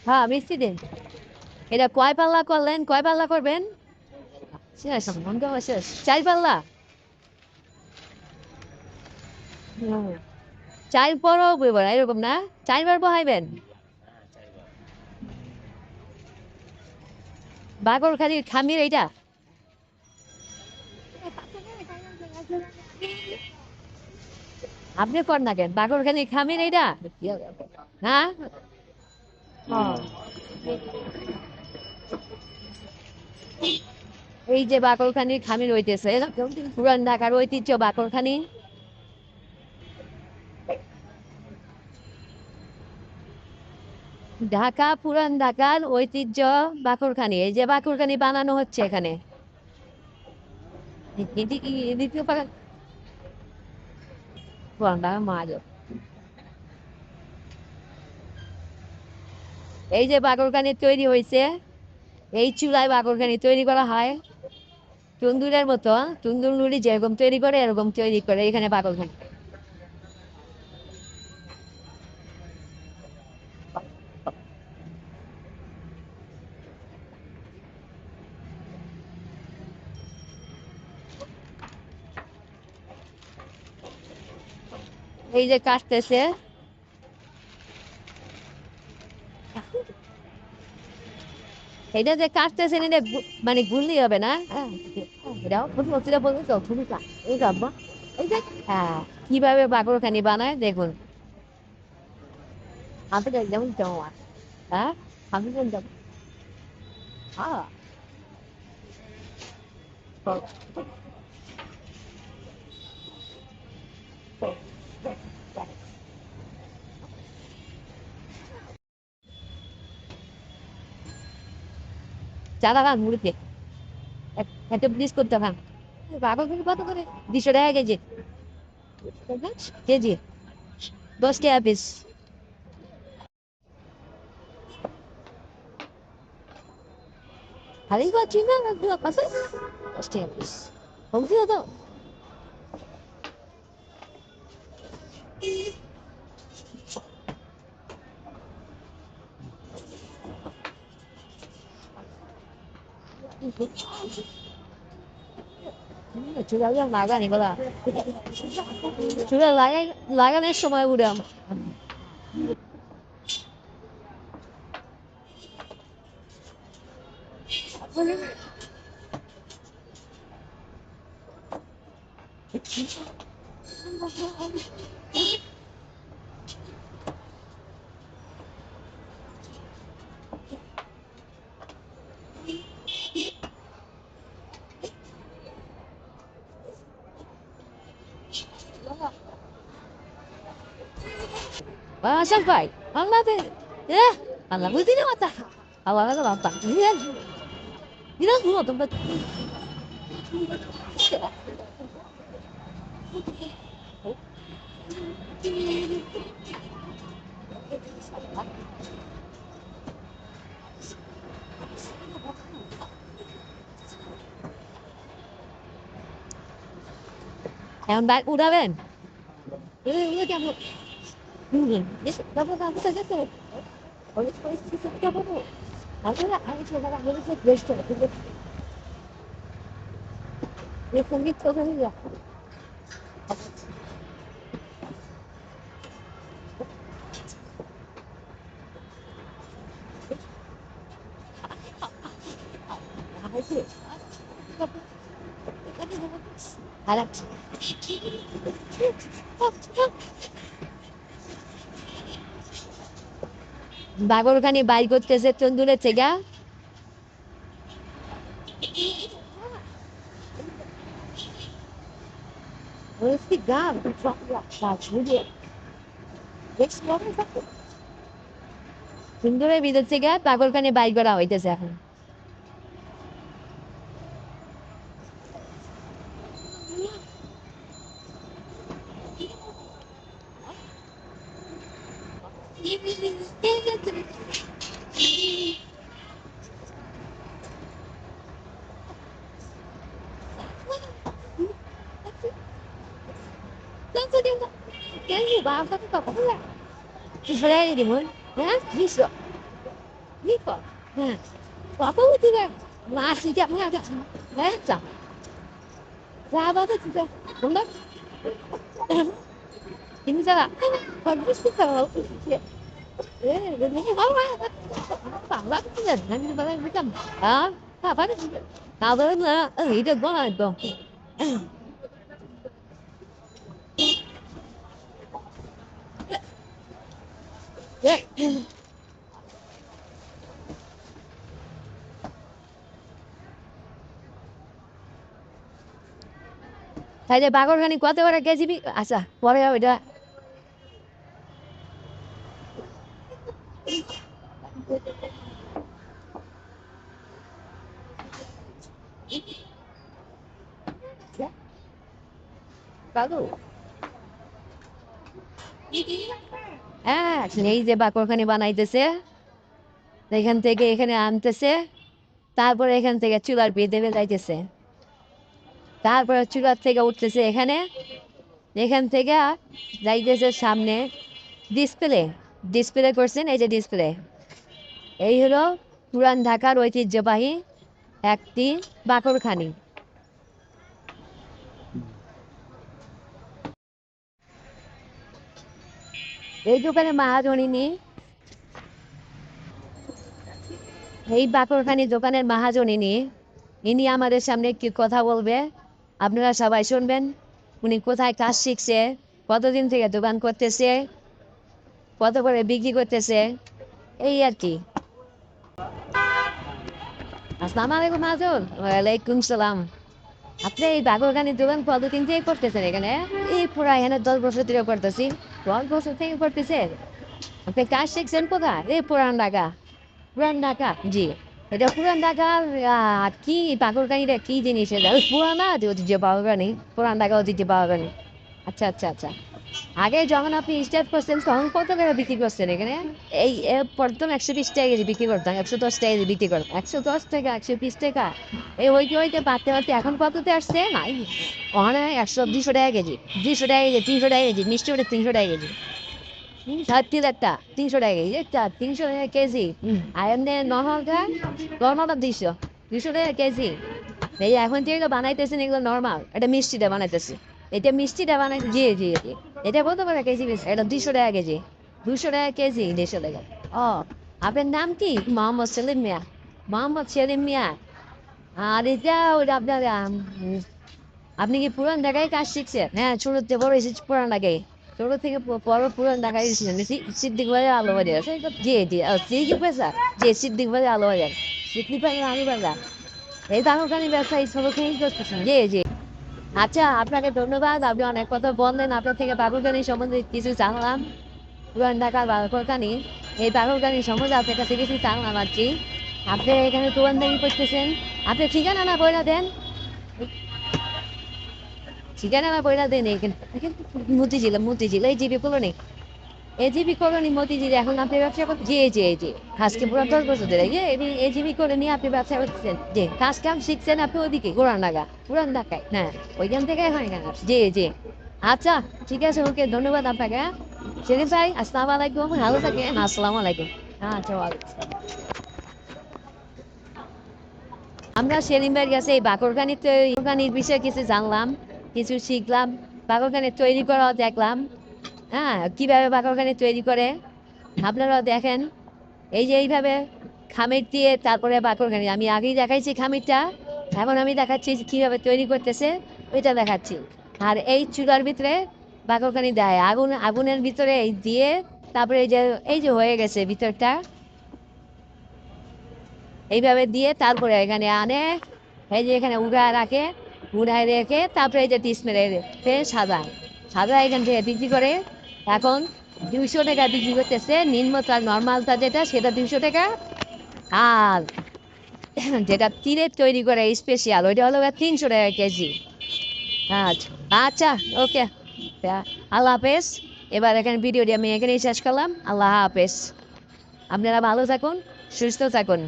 হ্যাঁ, মিষ্টি দিন। এটা কয় পাল্লা করলেন, কয় পাল্লা করবেন? শেষ, বন্ধ হওয়া শেষ। 4 পাল্লা? হুম। 4 পরও বইব না, এরকম না? 4 বার বহাইবেন? বাগরখানির খামির এইটা? আপনি কর না কেন? বাগরখানির খামির এইটা? হ্যাঁ? ও, এই যে বাকরখানির খামির হইতেছে, পুরান ঢাকার ঐতিহ্য বাকরখানি। ঢাকা, পুরান ঢাকার ঐতিহ্য বাকরখানি। এই যে বাকরখানি বানানো হচ্ছে এখানে। দ্বিতীয় পাকা পুরান ঢাকা মাছ। এই যে বাকরখানি তৈরি হয়েছে, এই চুলায় বাকরখানি তৈরি করা হয় তন্দুরের মতো। তন্দুর নুড়ি যেরকম তৈরি করে এরকম তৈরি করে এখানে বাকরখানি। এই যে কাটতেছে, এটা যে কাটতেছেন এটা মানে গুললি হবে না? হ্যাঁ, এটাও ফুটবলটা বলতে তো ফুটবল এই যাবো। এই যে হ্যাঁ, কিভাবে বাকরখানি বানায় দেখুন। আমি তো যেমন জমা, হ্যাঁ, আমি যেমন জমা, হ্যাঁ। চারা খান মুড়িতে, একটা প্লিজ করতে খান। বাকরখানি কত করে? 200 টাকা কেজি। কেজি 10 টাকা পিস। খালি পাচ্ছি না, কত? 10 টাকা পিস। কমতি তো। চুলা লাগানি বলা, চুলা লাগাই, লাগানোর সময় উড়াম। Sampai, Allah deh, ya, Allah buti ni mata, Allah ada mata, ini kan semua tempat. Yang baik udah kan? Udah kamu, yes, kamu saja tu. Oleh itu kamu tu, aku nak, aku cakap nak beli set best tu, dia sendiri tu saja. Aku, harap. Bakarkhani বাইর করতেছে তন্দুরের থেকে। Esse gado, তন্দুরের ভিতর থেকে বাগরখানি বাইর করা হইতেছে এখন। Cái gì bà không có cọc là Israel thì muốn, hả? Đi sợ. Nico. Papa udah masih jam ada. Leca. Sahabat itu. Bunda. Ini salah. Bagus sih kalau sih. Ini apa? Apa sih? Nanti balik macam. Ah, apa sih? Tahu lah. Itu gua dong. Ya. তাইলে বাগরখানি কত করে KG আচ্ছা পরে ওইটা বাবু হ্যাঁ এই যে বাকরখানি বানাইতেছে এখান থেকে এখানে আনতেছে তারপরে এখান থেকে চুলার বেঁধে যাইতেছে তারপরে চুলার থেকে উঠতেছে এখানে এখান থেকে যাইতেছে সামনে ডিসপ্লে ডিসপ্লে করছেন এই যে ডিসপ্লে এই হলো পুরান ঢাকার ঐতিহ্যবাহী একটি বাকরখানি এই দোকানে মহাজনী এই বাকরখানি দোকানের মহাজনী ইনি আমাদের সামনে কি কথা বলবে আপনারা সবাই শুনবেন উনি কোথায় কাজ শিখছে কতদিন থেকে দোকান করতেছে কত করে বিক্রি করতেছে এই আর কি আসসালামু আলাইকুম মহাজন ওয়ালাইকুম সালাম আপনি এই বাকরখানির দোকান কতদিন থেকে করতেছেন এখানে এই পুরো এখানে 10 বছর ধরে করতেছি 10 বছর থেকে করতেছেন আপনি কাজ শিখছেন কোথায় এই পুরান ঢাকা জি এটা পুরান ঢাকার কি বাকরখানিটা কি জিনিস এটা পুরানা ঐতিহ্য বাকরখানি পুরান ঢাকা ঐতিহ্য বাকরখানি আচ্ছা আচ্ছা আচ্ছা আগে যখন আপনি স্টার্ট করছেন তখন কত করে বিক্রি করছেন এখানে এই প্রথম 120 টাকা কেজি বিক্রি করতাম 110 টাকা কেজি বিক্রি করতাম 110 টাকা 120 টাকা এই হইতে বাড়তে বাড়তে এখন কততে আসছে না ওখানে 100 200 টাকা কেজি 200 টাকা কেজি 300 টাকা কেজি মিষ্টি ওটা 300 টাকা কেজি 300 টাকা কেজি একটা 300 টাকা কেজি আর এমনি নর্মালটা 200 টাকা কেজি এই এখন যেগুলো বানাইতেছেন এগুলো নর্মাল এটা মিষ্টিটা বানাইতেছে এটা মিষ্টিটা বানাইতে জি জি জি এটা কত করে কেজি এটা 200 টাকা কেজি 200 টাকা কেজি 200 টাকা ও আপনার নাম কি মোহাম্মদ সেলিম মিয়া মোহাম্মদ সেলিম মিয়া আর এটা ওটা আপনার আপনি কি পুরান ঢাকায় কাজ শিখছেন হ্যাঁ ছোটতে বড় এসেছি পুরান ঢাকায় ছোট থেকে বড় পুরান ঢাকায় এসেছেন সিদ্দিক বাজার আলো বাজার জি জি সিদ্দিক বাজার জি সিদ্দিক বাজার আলো বাজার সিদ্দিক বাজার আলু বাজার এই বাকরখানি ব্যবসা এই সবখানি করতেছেন জি জি আচ্ছা আপনাকে ধন্যবাদ আপনি অনেক কথা বললেন আপনার থেকে বাকরখানি সম্বন্ধে কিছু জানলাম পুরান ঢাকার বাকরখানি এই বাকরখানি সম্বন্ধে আপনার কাছে কিছু জানলাম আর কি আপনি এখানে দোকানদারি করতেছেন আপনি ঠিকানা না বইলা দেন ঠিকানা না বইলা দেন এখানে মতিঝিল এই জিবি কলোনি এই জিবি কলোনি মতিঝিল এখন আপনি ব্যবসা করতে জি জি জি আজকে পুরো 10 বছর ধরে এই জিবি কলোনি আপনি ব্যবসা করতেছেন জি কাজ কাম শিখছেন আপনি ওদিকে পুরান ঢাকায় হ্যাঁ ওইখান থেকে হয় না জি জি আচ্ছা ঠিক আছে ওকে ধন্যবাদ আপনাকে সেলিম ভাই আসসালামু আলাইকুম ভালো থাকেন আসসালামু আলাইকুম আচ্ছা আমরা সেলিম ভাইয়ের কাছে এই বাকরখানির বিষয়ে কিছু জানলাম কিছু শিখলাম বাকরখানি তৈরি করা দেখলাম হ্যাঁ কীভাবে বাকরখানি তৈরি করে আপনারাও দেখেন এই যে এইভাবে খামির দিয়ে তারপরে বাকরখানি আমি আগেই দেখাইছি খামিরটা এখন আমি দেখাচ্ছি কীভাবে তৈরি করতেছে ওইটা দেখাচ্ছি আর এই চুলার ভিতরে বাকরখানি দেয় আগুনের ভিতরে এই দিয়ে তারপরে এই যে হয়ে গেছে ভিতরটা এইভাবে দিয়ে তারপরে এখানে আনে এই যে এখানে উড়ায় রেখে তারপরে এই যে ডিসপ্লে ফের সাদা এখান থেকে বিক্রি করে এখন 200 টাকা বিক্রি করতেছে নিম্নতা নর্মালটা যেটা সেটা 200 টাকা আর যেটা তিলের তৈরি করে স্পেশাল ওইটা হলো 300 টাকা কেজি আচ্ছা আচ্ছা ওকে আল্লাহ হাফেজ এবার এখানে ভিডিওটি আমি এখানেই শেষ করলাম আল্লাহ হাফেজ আপনারা ভালো থাকুন সুস্থ থাকুন